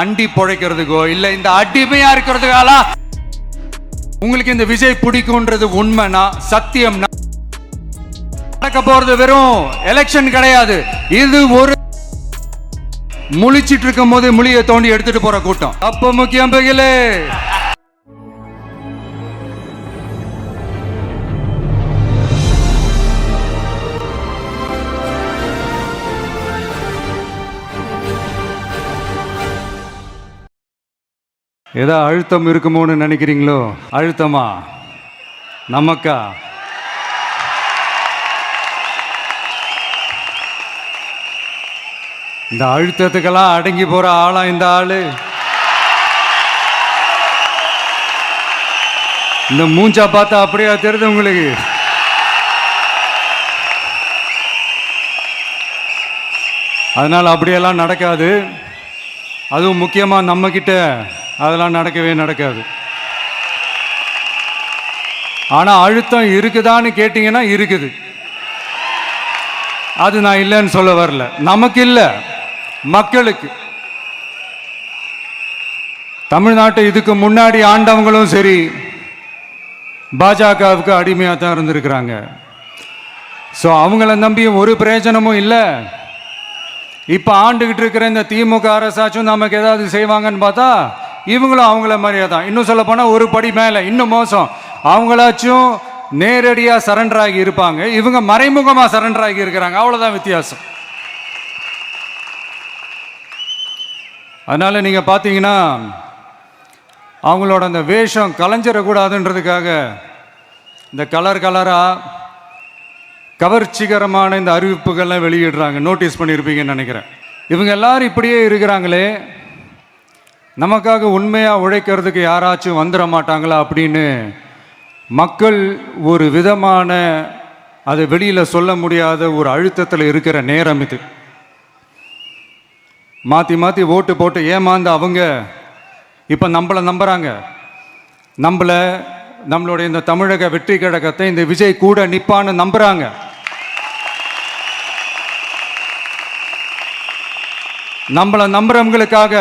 அண்டி பொழைக்கிறதுக்கோ இல்ல இந்த அடிமையா இருக்கிறதுக்கால உங்களுக்கு இந்த விஜய் பிடிக்கும்ன்றது உண்மைனா சத்தியம்னா நடக்க போறது வெறும் எலெக்ஷன் கிடையாது. இது ஒரு முழிச்சிட்டு இருக்கும் போது முழியை தோண்டி எடுத்துட்டு போற கூட்டம். அப்ப முக்கியம் பகிலே ஏதோ அழுத்தம் இருக்குமோன்னு நினைக்கிறீங்களோ? அழுத்தமா நமக்கா? இந்த அழுத்தத்துக்கெல்லாம் அடங்கி போற ஆளா இந்த ஆளு? இந்த மூஞ்சா பார்த்தா அப்படியா தெரியுது உங்களுக்கு? அதனால அப்படியெல்லாம் நடக்காது. அதுவும் முக்கியமா நம்ம கிட்ட அதெல்லாம் நடக்கவே நடக்காது. ஆனா அழுத்தம் இருக்குதான்னு கேட்டீங்கன்னா இருக்குது. அது நான் இல்லைன்னு சொல்ல வரல. நமக்கு இல்லை, மக்களுக்கு. தமிழ்நாட்டை இதுக்கு முன்னாடி ஆண்டவங்களும் சரி பாஜகவுக்கு அடிமையாக தான் இருந்திருக்கிறாங்க. ஸோ அவங்கள நம்பியும் ஒரு பிரயோஜனமும் இல்லை. இப்போ ஆண்டுகிட்டு இருக்கிற இந்த திமுக அரசாச்சும் நமக்கு ஏதாவது செய்வாங்கன்னு பார்த்தா இவங்களும் அவங்கள மாதிரியே தான். இன்னும் சொல்ல போனால் ஒரு படி மேலே, இன்னும் மோசம். அவங்களாச்சும் நேரடியாக சரண்டர் ஆகி இருப்பாங்க, இவங்க மறைமுகமாக சரண்டர் ஆகி இருக்கிறாங்க. அவ்வளோதான் வித்தியாசம். அதனால நீங்கள் பார்த்தீங்கன்னா அவங்களோட அந்த வேஷம் கலைஞ்சிடக்கூடாதுன்றதுக்காக இந்த கலர் கலராக கவர்ச்சிகரமான இந்த அறிவிப்புகள்லாம் வெளியிடுறாங்க. நோட்டீஸ் பண்ணியிருப்பீங்கன்னு நினைக்கிறேன். இவங்க எல்லாரும் இப்படியே இருக்கிறாங்களே, நமக்காக உண்மையாக உழைக்கிறதுக்கு யாராச்சும் வந்துட மாட்டாங்களா அப்படின்னு மக்கள் ஒரு விதமான அதை வெளியில் சொல்ல முடியாத ஒரு அழுத்தத்தில் இருக்கிற நேரம் இது. மாற்றி மாற்றி ஓட்டு போட்டு ஏமாந்து அவங்க இப்போ நம்மளை நம்புகிறாங்க. நம்மளுடைய இந்த தமிழக வெற்றி கழகத்தை இந்த விஜய் கூட நிற்பான்னு நம்புகிறாங்க. நம்மளை நம்புறவங்களுக்காக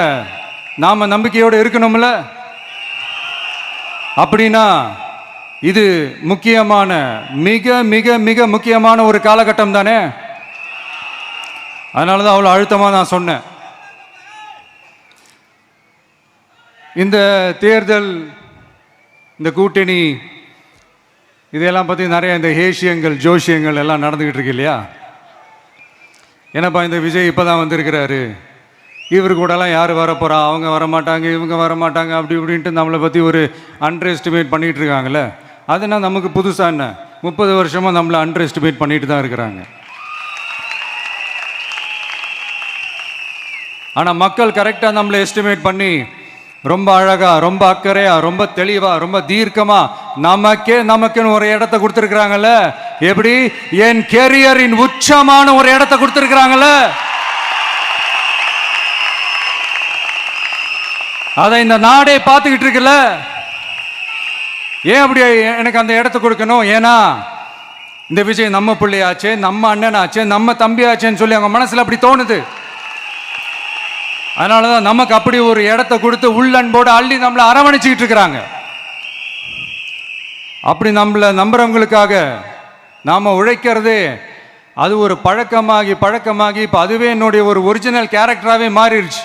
நாம நம்பிக்கையோடு இருக்கணும்ல. அப்படின்னா இது முக்கியமான மிக மிக மிக முக்கியமான ஒரு காலகட்டம் தானே. அதனால தான் அவ்வளோ அழுத்தமாக நான் சொன்னேன். இந்த தேர்தல், இந்த கூட்டணி, இதெல்லாம் பற்றி நிறைய இந்த ஹேஷியங்கள் ஜோஷியங்கள் எல்லாம் நடந்துக்கிட்டு இருக்கு இல்லையா? என்னப்பா இந்த விஜய் இப்போ தான் வந்திருக்கிறாரு, இவர் கூடலாம் யார் வரப்போகிறா, அவங்க வரமாட்டாங்க, இவங்க வரமாட்டாங்க, அப்படி இப்படின்ட்டு நம்மளை பற்றி ஒரு அண்டர் எஸ்டிமேட் பண்ணிகிட்டு இருக்காங்களே. அதுனா நமக்கு புதுசாக என்ன? 30 வருஷமாக நம்மளை அண்டர் எஸ்டிமேட் பண்ணிட்டு தான் இருக்கிறாங்க. ஆனால் மக்கள் கரெக்டாக நம்மளை எஸ்டிமேட் பண்ணி ரொம்ப அழகாக, ரொம்ப அக்கறையாக, ரொம்ப தெளிவாக, ரொம்ப தீர்க்கமாக நமக்குன்னு ஒரு இடத்த கொடுத்துருக்குறாங்கல்ல. எப்படி? என் கேரியரின் உச்சமான ஒரு இடத்த கொடுத்துருக்குறாங்கல்ல. அதை இந்த நாடே பார்த்துக்கிட்டு இருக்குல்ல. ஏன் அப்படி எனக்கு அந்த இடத்த கொடுக்கணும்? ஏன்னா இந்த விஜய் நம்ம பிள்ளையாச்சே, நம்ம அண்ணனாச்சே, நம்ம தம்பியாச்சேன்னு சொல்லி அவங்க மனசில் அப்படி தோணுது. அதனால தான் நமக்கு அப்படி ஒரு இடத்த கொடுத்து உள்ளன்போடு அள்ளி நம்மளை அரவணைச்சிக்கிட்டு இருக்கிறாங்க. அப்படி நம்மளை நம்புறவங்களுக்காக நாம் உழைக்கிறதே அது ஒரு பழக்கமாகி இப்போ அதுவே என்னுடைய ஒரு ஒரிஜினல் கேரக்டராகவே மாறிடுச்சு.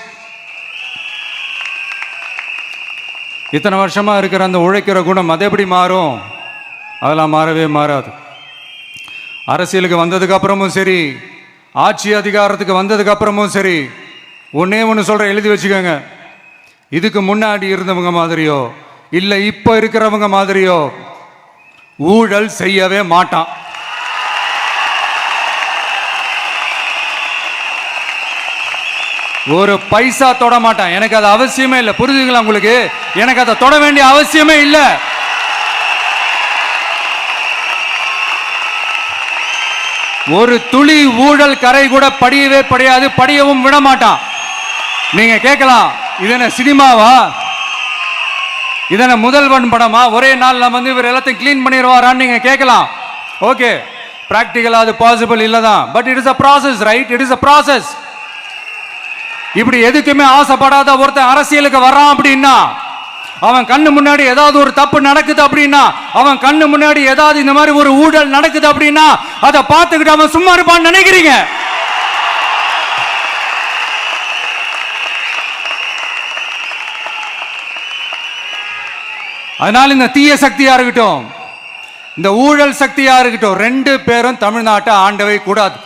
இத்தனை வருஷமாக இருக்கிற அந்த உழைக்கிற குணம் அது எப்படி மாறும்? அதெல்லாம் மாறவே மாறாது. அரசியலுக்கு வந்ததுக்கு அப்புறமும் சரி, ஆட்சி அதிகாரத்துக்கு வந்ததுக்கு அப்புறமும் சரி, ஒன்னே ஒன்று சொல்ற, எழுதி வச்சுக்கோங்க. இதுக்கு முன்னாடி இருந்தவங்க மாதிரியோ இல்லை இப்போ இருக்கிறவங்க மாதிரியோ ஊழல் செய்யவே மாட்டான். ஒரு பைசா தொட மாட்டான். எனக்கு அது அவசியமே இல்லை. புரிஞ்சுங்களா உங்களுக்கு? எனக்கு அதை தொட வேண்டிய அவசியமே இல்லை. ஒரு துளி ஊழல் கரை கூட படியவே படியாது, படியவும் விட மாட்டான். நீங்க கேட்கலாம், இது என்ன சினிமாவா? இதன முதல்வன் படமா? ஒரே நாள்ல வந்து இவர் எல்லாத்தையும் கிளீன் பண்ணிடுவாரான்னு நீங்க கேட்கலாம். ஓகே, பிராக்டிகலா அது பாசிபிள் இல்லதான். But it is a process, right? It is a process. இப்படி எதுக்குமே ஆசைப்படாத ஒருத்தன் அரசியலுக்கு வர்றான் அப்படின்னா, அவன் கண்ணு முன்னாடி ஏதாவது ஒரு தப்பு நடக்குது அப்படின்னா, அவன் கண்ணு முன்னாடி ஏதாவது இந்த மாதிரி ஒரு ஊழல் நடக்குது அப்படின்னா, அதை பார்த்துக்கிட்டு அவன் சும்மா இருப்பான்னு நினைக்கிறீங்க? அதனால இந்த தீய சக்தியா இருக்கட்டும், இந்த ஊழல் சக்தியா இருக்கட்டும், ரெண்டு பேரும் தமிழ்நாட்டை ஆண்டவே கூடாது.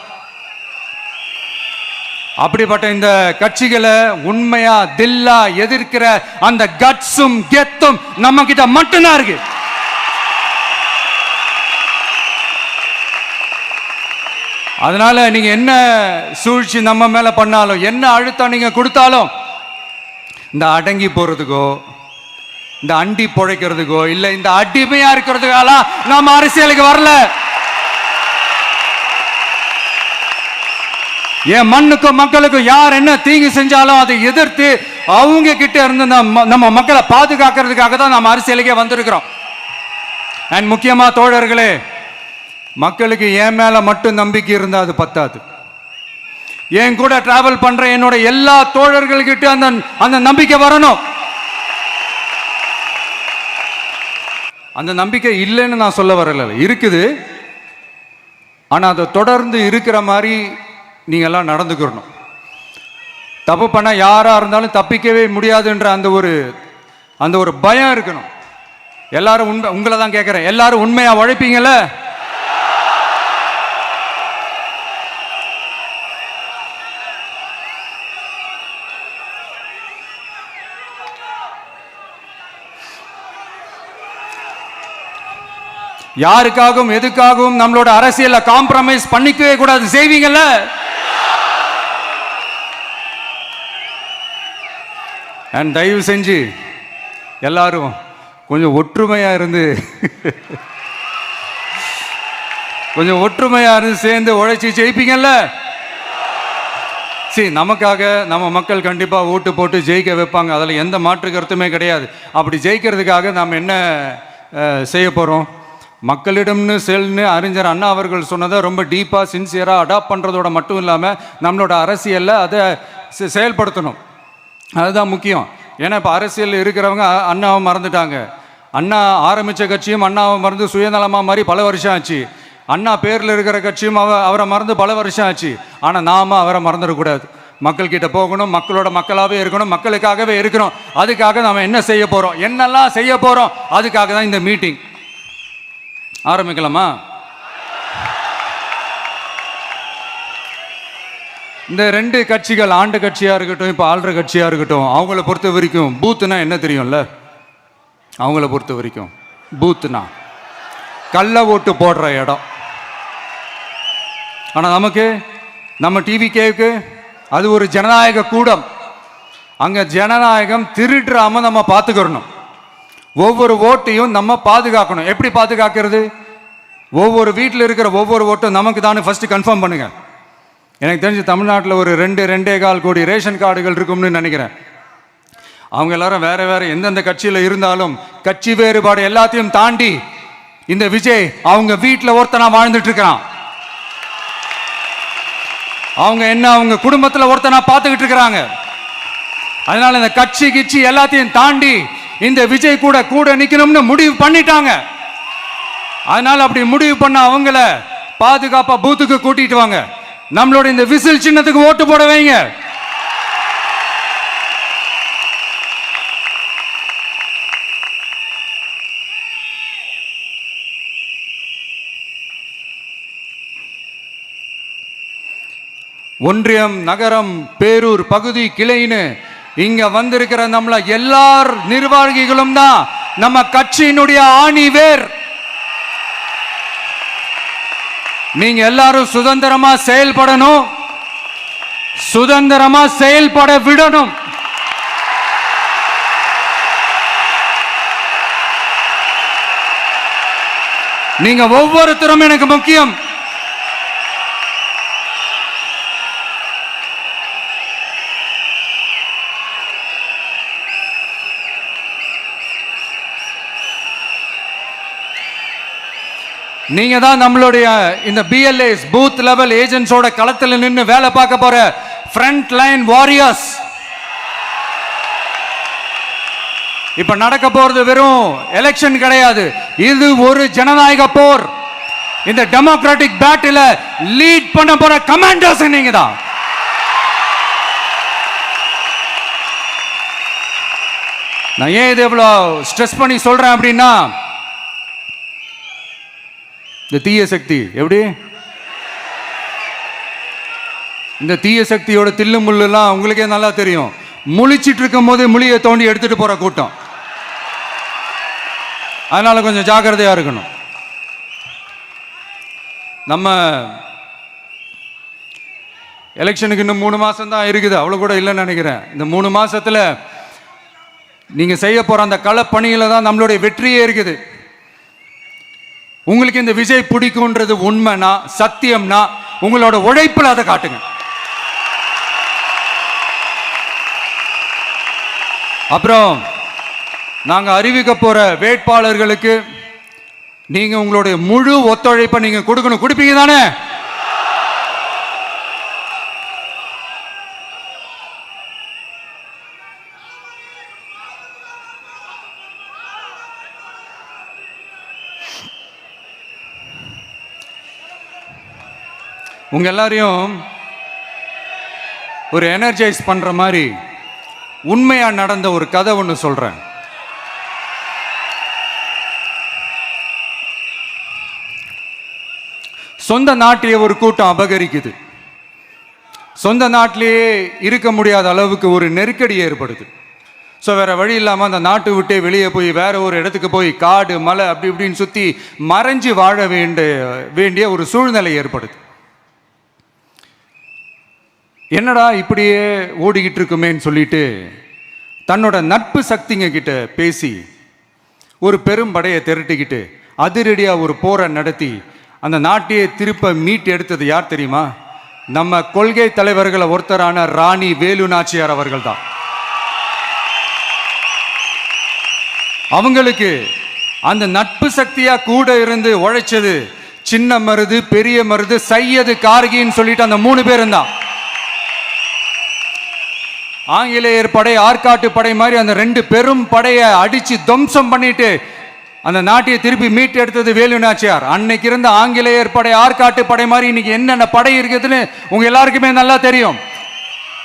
அப்படிப்பட்ட இந்த கட்சிகளை உண்மையா தில்லா எதிர்க்கிற அந்த கட்ஸும் கெத்தும் நம்ம கிட்ட மட்டும்தான் இருக்கு. அதனால நீங்க என்ன சூழ்ச்சி நம்ம மேல பண்ணாலும், என்ன அழுத்தம் நீங்க கொடுத்தாலும், இந்த அடங்கி போறதுக்கோ, இந்த அண்டி பொழைக்கிறதுக்கோ, இல்ல இந்த அடிமையா இருக்கிறதுக்கால நாம அரசியலுக்கு வரல. என் மண்ணுக்கும் மக்களுக்கும் யார் என்ன தீங்கு செஞ்சாலும் அதை எதிர்த்து அவங்க கிட்ட இருந்து நம்ம மக்களை பாதுகாக்கிறதுக்காக தான் நம்ம அரசியலுக்கே வந்திருக்கிறோம். அண்ட் முக்கியமா தோழர்களே, மக்களுக்கு என் மேல மட்டும் நம்பிக்கை இருந்தா அது பத்தாது. என் கூட டிராவல் பண்ற என்னோட எல்லா தோழர்கள்கிட்ட அந்த நம்பிக்கை வரணும். அந்த நம்பிக்கை இல்லைன்னு நான் சொல்ல வரல, இருக்குது. ஆனா அதை தொடர்ந்து இருக்கிற மாதிரி நீங்க எல்லாம் நடந்துக்கணும். தப்பு பண்ண யாரா இருந்தாலும் தப்பிக்கவே முடியாதுன்ற அந்த ஒரு பயம் இருக்கணும். எல்லாரும் உங்களை தான் கேட்கிறேன், எல்லாரும் உண்மையா உழைப்பீங்கல்ல? யாருக்காகவும் எதுக்காகவும் நம்மளோட அரசியல காம்ப்ரமைஸ் பண்ணிக்கவே கூடாது. செய்வீங்கல்ல? அண்ட் தயவு செஞ்சு எல்லாரும் கொஞ்சம் ஒற்றுமையா இருந்து சேர்ந்து உழைச்சி ஜெயிப்பீங்கல்ல? சரி, நமக்காக நம்ம மக்கள் கண்டிப்பா ஓட்டு போட்டு ஜெயிக்க வைப்பாங்க, அதில் எந்த மாற்று கருத்துமே கிடையாது. அப்படி ஜெயிக்கிறதுக்காக நாம் என்ன செய்ய போறோம்? மக்களிடம்னு செல்னு அறிஞர் அண்ணா அவர்கள் சொன்னதை ரொம்ப டீப்பாக சின்சியராக அடாப்ட் பண்ணுறதோட மட்டும் இல்லாமல் நம்மளோட அரசியலில் அதை செயல்படுத்தணும். அதுதான் முக்கியம். ஏன்னா இப்போ அரசியலில் இருக்கிறவங்க அண்ணாவை மறந்துட்டாங்க. அண்ணா ஆரம்பித்த கட்சியும் அண்ணாவை மறந்து சுயநலமாக மாதிரி பல வருஷம் ஆச்சு. அண்ணா பேரில் இருக்கிற கட்சியும் அவரை மறந்து பல வருஷம் ஆச்சு. ஆனால் நாம் அவரை மறந்துடக்கூடாது. மக்கள்கிட்ட போகணும், மக்களோட மக்களாகவே இருக்கணும், மக்களுக்காகவே இருக்கணும். அதுக்காக நாம் என்ன செய்ய போகிறோம், என்னெல்லாம் செய்ய போகிறோம், அதுக்காக தான் இந்த மீட்டிங். ஆரம்பிக்கலாமா? இந்த ரெண்டு கட்சிகள், ஆண்டு கட்சியா இருக்கட்டும், இப்போ ஆள்ற கட்சியா இருக்கட்டும், அவங்கள பொறுத்த வரைக்கும் பூத்துனா என்ன தெரியும்ல? அவங்கள பொறுத்த வரைக்கும் பூத்துனா கள்ள ஓட்டு போடுற இடம். ஆனா நமக்கு, நம்ம டிவிகேவுக்கு அது ஒரு ஜனநாயக கூடம். அங்க ஜனநாயகம் திருடுறாம நம்ம பார்த்துக்கணும். ஒவ்வொரு ஓட்டையும் நம்ம பாதுகாக்கணும். எப்படி பாதுகாக்கிறது? ஒவ்வொரு வீட்டில் இருக்கிற ஒவ்வொரு ஓட்டும் நமக்கு தானே ஃபர்ஸ்ட் கன்ஃபார்ம் பண்ணுங்க. எனக்கு தெரிஞ்சு தமிழ்நாட்டில் ஒரு 2.25 கோடி ரேஷன் கார்டுகள் இருக்கும்னு நினைக்கிறேன். அவங்க எல்லாரும் வேற வேற எந்தெந்த கட்சியில் இருந்தாலும் கட்சி வேறுபாடு எல்லாத்தையும் தாண்டி இந்த விஜய் அவங்க வீட்டில் ஒருத்தனா வாழ்ந்துட்டு இருக்கிறான். அவங்க குடும்பத்தில் ஒருத்தனா பார்த்துக்கிட்டு இருக்கிறாங்க. அதனால இந்த கட்சி கிச்சி எல்லாத்தையும் தாண்டி இந்த விஜய் கூட நிக்கணும்னு முடிவு பண்ணிட்டாங்க. அதனால அப்படி முடிவு பண்ண அவங்கள பாதுகாப்பா பூத்துக்கு கூட்டிட்டு வாங்க. நம்மளோட இந்த விசில் சின்னத்துக்கு ஓட்டு போட வைங்க. ஒன்றியம், நகரம், பேரூர், பகுதி, கிளைன்னு இங்க வந்திருக்கிற நம்மள எல்லார் நிர்வாகிகளும் தான் நம்ம கட்சியினுடைய ஆணி வேர். நீங்க எல்லாரும் சுதந்திரமா செயல்படணும், சுதந்திரமா செயல்பட விடணும். நீங்க ஒவ்வொருத்தரும் எனக்கு முக்கியம். நீங்க தான் நம்மளுடைய இந்த BLAs பூத் லெவல் ஏஜென்ட்ஸோட களத்தில் நின்று வேலை பார்க்க போற ஃப்ரண்ட் லைன் வாரியர்ஸ். இப்ப நடக்க போறது வெறும் எலெக்ஷன் கிடையாது, இது ஒரு ஜனநாயக போர். இந்த டெமோக்ராட்டிக் பேட்டில லீட் பண்ண போற கமாண்டர்ஸ் நீங்க தான். நான் ஏன் இது எவ்வளவு ஸ்ட்ரெஸ் பண்ணி சொல்றேன் அப்படின்னா, இந்த தீய சக்தி எப்படி, இந்த தீய சக்தியோட தில்லு முள்ளுலாம் உங்களுக்கே நல்லா தெரியும். முழிச்சிட்டு இருக்கும் போது முழியை தோண்டி எடுத்துட்டு போற கூட்டம். அதனால கொஞ்சம் ஜாக்கிரதையா இருக்கணும். நம்ம எலெக்ஷனுக்கு இன்னும் 3 மாசம் தான் இருக்குது, அவ்வளவு கூட இல்லைன்னு நினைக்கிறேன். இந்த 3 மாசத்துல நீங்க செய்ய போற அந்த களப்பணியில தான் நம்மளுடைய வெற்றியே இருக்குது. உங்களுக்கு இந்த விஜய் பிடிக்கும்ன்றது உண்மைனா, சத்தியம்னா, உங்களோட உழைப்புல அதை காட்டுங்க. அப்புறம் நாங்க அறிவிக்க போற வேட்பாளர்களுக்கு நீங்க உங்களுடைய முழு ஒத்துழைப்பை நீங்க கொடுக்கணும். கொடுப்பீங்க தானே? உங்க எல்லாரையும் ஒரு எனர்ஜைஸ் பண்ற மாதிரி உண்மையா நடந்த ஒரு கதை ஒன்று சொல்றேன். சொந்த நாட்டையே ஒரு கூட்டம் அபகரிக்குது. சொந்த நாட்டிலேயே இருக்க முடியாத அளவுக்கு ஒரு நெருக்கடி ஏற்படுது. ஸோ வேற வழி இல்லாமல் அந்த நாட்டை விட்டே வெளியே போய் வேற ஒரு இடத்துக்கு போய் காடு மலை அப்படி இப்படின்னு சுற்றி மறைஞ்சு வாழ வேண்டிய ஒரு சூழ்நிலை ஏற்படுது. என்னடா இப்படியே ஓடிக்கிட்டு இருக்குமேன்னு சொல்லிட்டு தன்னோட நட்பு சக்திங்க கிட்ட பேசி ஒரு பெரும் படையை திரட்டிக்கிட்டு அதிரடியாக ஒரு போரை நடத்தி அந்த நாட்டையே திருப்ப மீட்டு எடுத்தது யார் தெரியுமா? நம்ம கொள்கை தலைவர்களை ஒருத்தரான ராணி வேலு நாச்சியார் அவர்கள் தான். அவங்களுக்கு அந்த நட்பு சக்தியா கூட இருந்து உழைச்சது சின்ன மருது, பெரிய மருது, சையது கார்கின்னு சொல்லிட்டு அந்த 3 பேரும் தான். ஆங்கிலேயர் படை, ஆற்காட்டு படை மாதிரி அந்த 2 பெரும் படையை அடிச்சு துவம்சம் பண்ணிட்டு அந்த நாட்டையை திருப்பி மீட்டு எடுத்தது வேலு நாச்சியார். அன்னைக்கு இருந்த ஆங்கிலேயர் படை, ஆற்காட்டு படை மாதிரி இன்னைக்கு என்னென்ன படை இருக்குதுன்னு உங்க எல்லாருக்குமே நல்லா தெரியும்.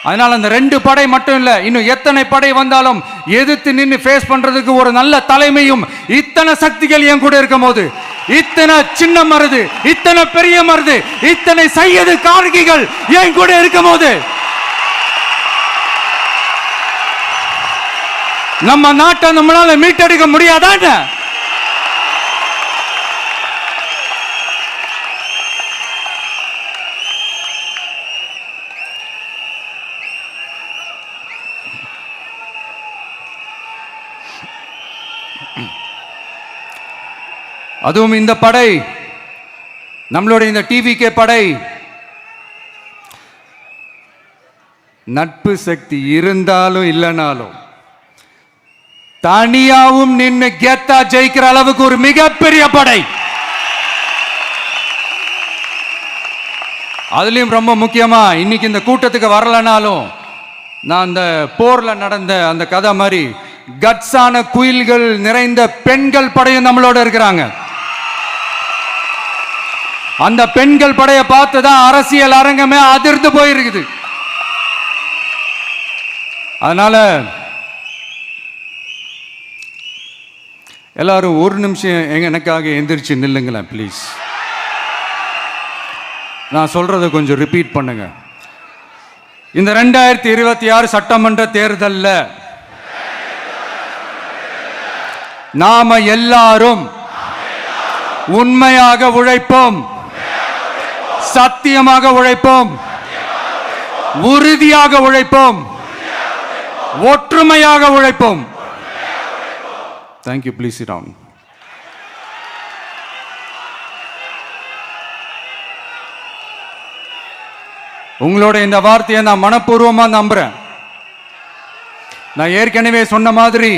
அதனால அந்த 2 படை மட்டும் இல்ல, இன்னும் எத்தனை படை வந்தாலும் எதிர்த்து நின்று ஃபேஸ் பண்றதுக்கு ஒரு நல்ல தலைமையும் இத்தனை சக்திகள் என் கூட இருக்கும் போது, இத்தனை சின்ன மருது, இத்தனை பெரிய மருது, இத்தனை சையது கார்கிகள் என் கூட இருக்கும் போது நம்ம நாட்டை நம்மளால மீட்டெடுக்க முடியாதான? அதுவும் இந்த படை, நம்மளுடைய இந்த டிவிகே படை, நட்பு சக்தி இருந்தாலும் இல்லைனாலும் தனியாவும் நின்று கெத்தா ஜெயிக்கிற அளவுக்கு ஒரு மிகப்பெரிய படை. அதுலயும் ரொம்ப முக்கியமா இன்னைக்கு இந்த கூட்டத்துக்கு வரலனாலும் நான் அந்த போர்ல நடந்த அந்த கதை மாதிரி கட்ஸான குயில்கள் நிறைந்த பெண்கள் படையும் நம்மளோட இருக்கிறாங்க. அந்த பெண்கள் படையை பார்த்துதான் அரசியல் அரங்கமே அதிர்ந்து போயிருக்குது. அதனால எல்லாரும் ஒரு நிமிஷம் எனக்காக எந்திரிச்சு நில்லுங்களேன் ப்ளீஸ். நான் சொல்றதை கொஞ்சம் ரிப்பீட் பண்ணுங்க. இந்த 2026 சட்டமன்ற தேர்தல்ல நாம எல்லாரும் உண்மையாக உழைப்போம், சத்தியமாக உழைப்போம், உறுதியாக உழைப்போம், ஒற்றுமையாக உழைப்போம். Thank you. Please sit down. உங்களோட இந்த வார்த்தையை நான் மனப்பூர்வமா நம்புறேன். நான் ஏற்கனவே சொன்ன மாதிரி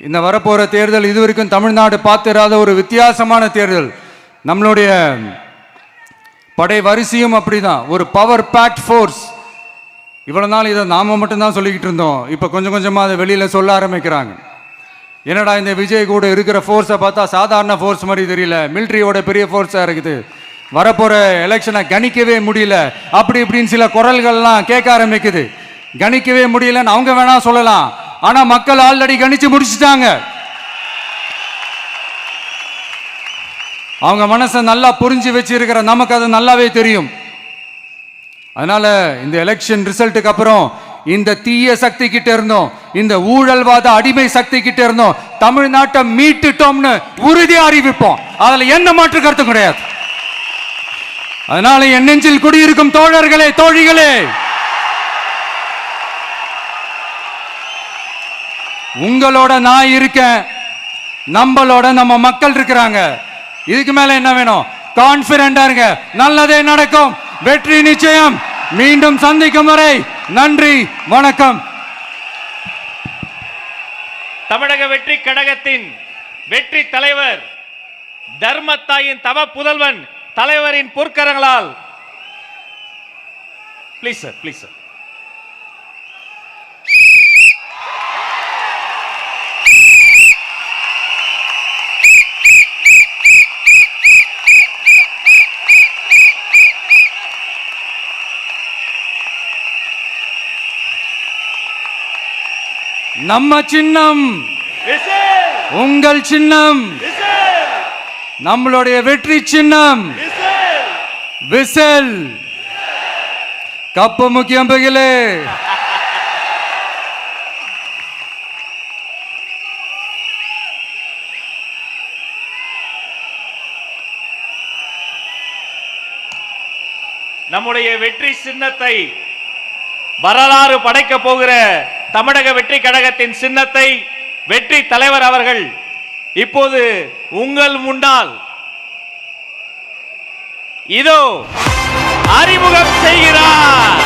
இந்த வரப்போற தேர்தல் இதுவரைக்கும் தமிழ்நாடு பார்த்திராத ஒரு வித்தியாசமான தேர்தல். நம்மளுடைய படை வரிசையும் அப்படிதான், ஒரு பவர் பேக்ட் ஃபோர்ஸ். இவ்வளவு நாள் இதை நாம மட்டும்தான் சொல்லிக்கிட்டு இருந்தோம். இப்போ கொஞ்சம் கொஞ்சமா அதை வெளியில சொல்ல ஆரம்பிக்கிறாங்க. என்னடா இந்த விஜய் கூட இருக்கிற ஃபோர்ஸை பார்த்தா சாதாரண ஃபோர்ஸ் மாதிரி தெரியல, மிலிட்ரியோட பெரிய ஃபோர்ஸா இருக்குது, வரப்போற எலெக்ஷனை கணிக்கவே முடியல, அப்படி இப்படின்னு சில குரல்கள்லாம் கேட்க ஆரம்பிக்குது. கணிக்கவே முடியலன்னு அவங்க வேணா சொல்லலாம், ஆனா மக்கள் ஆல்ரெடி கணிச்சு முடிச்சுட்டாங்க. அவங்க மனசை நல்லா புரிஞ்சு வச்சிருக்கிற நமக்கு அது நல்லாவே தெரியும். அதனால இந்த எலெக்ஷன் ரிசல்ட்டுக்கு அப்புறம் இந்த தீய சக்தி கிட்ட இருந்தோம், இந்த ஊழல்வாத அடிமை சக்தி கிட்ட இருந்தோம், தமிழ்நாட்டை மீட்டுட்டோம்னு உறுதியா அறிவிப்போம். அதுல எந்த மாற்று கருத்தும் கிடையாது. அதனால என் நெஞ்சில் குடியிருக்கும் தோழர்களே, தோழிகளே, உங்களோட நான் இருக்கேன், நம்மளோட நம்ம மக்கள் இருக்கிறாங்க. இதுக்கு மேல என்ன வேணும்? கான்பிடண்டா இருங்க, நல்லதே நடக்கும், வெற்றி நிச்சயம். மீண்டும் சந்திக்கும் வரை நன்றி, வணக்கம். தமிழக வெற்றி கழகத்தின் வெற்றி தலைவர், தர்மத்தாயின் தவ புதல்வன், தலைவரின் பொற்கரங்களால் ப்ளீஸ் சார், ப்ளீஸ் சார். நம்ம சின்னம் உங்கள் சின்னம், நம்மளுடைய வெற்றி சின்னம் விசில். கப்பு முக்கியம் பகிலே. நம்முடைய வெற்றி சின்னத்தை வரலாறு படைக்க போகிற தமிழக வெற்றி கழகத்தின் சின்னத்தை வெற்றி தலைவர் அவர்கள் இப்போது உங்கள் முன்னால் இதோ அறிமுகம் செய்கிறார்.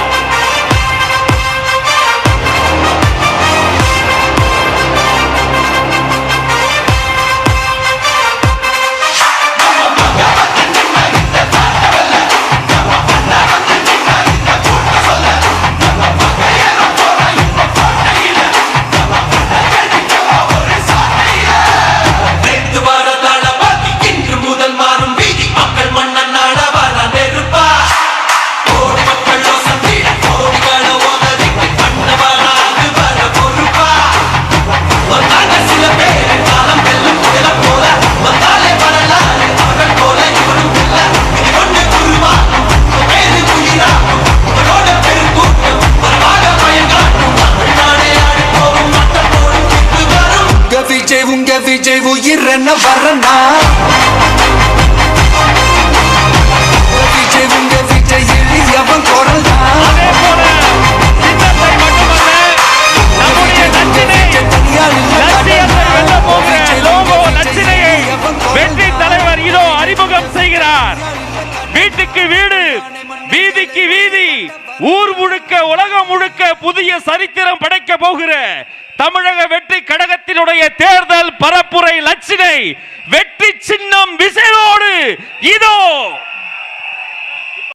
விஜய் உயிர் என்ன வரனா, விஜய் உங்க விஜய் எளியவன் குரல் தான். வெற்றி தலைவர் இதோ அறிமுகம் செய்கிறார். வீட்டுக்கு வீடு, வீதிக்கு வீதி, ஊர் முழுக்க உலகம் முழுக்க புதிய சரித்திரம் படைக்க போகிற தமிழக வெற்றி கழகத்தினுடைய தேர்தல் பரப்புரை லட்சினை வெற்றி சின்னம் விசையோடு இதோ